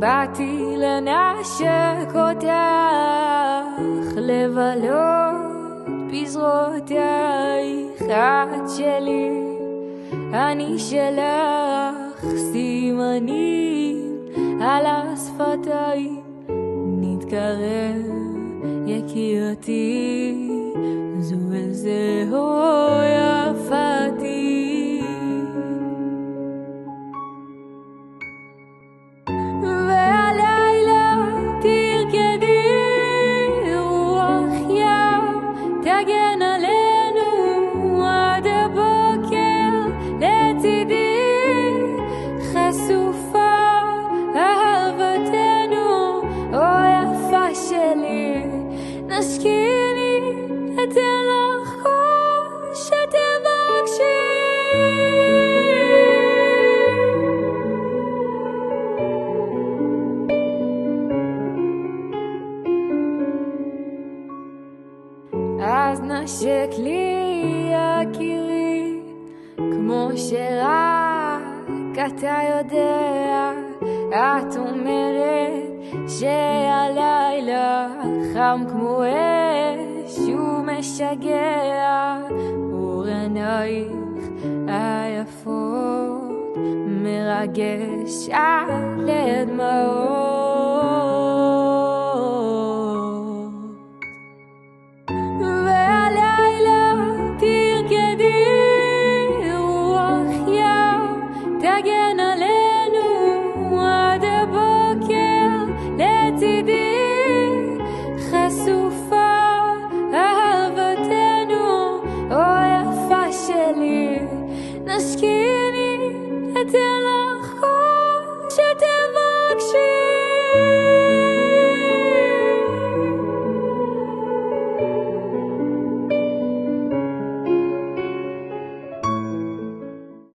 באתי לנשק אותך, לבלות בזרועותייך. את שלי, אני שלך, סימנים על השפתיים. נתקרב יקירתי, זו אל זהו יפתי. והלילה תרקדי, רוח ים תגן עלינו עד הבוקר לצידי. חשופה אהבתנו, או יפה שלי, נשקיני אתן לך כל שתבקשי. אז נשק לי יקירי, כמו שרק אתה יודע. את אומרת שהלילה חם כמו אש ומשגע, אור עינייך היפות מרגש עד לדמעות. והלילה תרקדי, רוח ים תגן עלינו עד הבוקר לצידי. חשופה אהבתנו, או יפה שלי, נשקיני אתן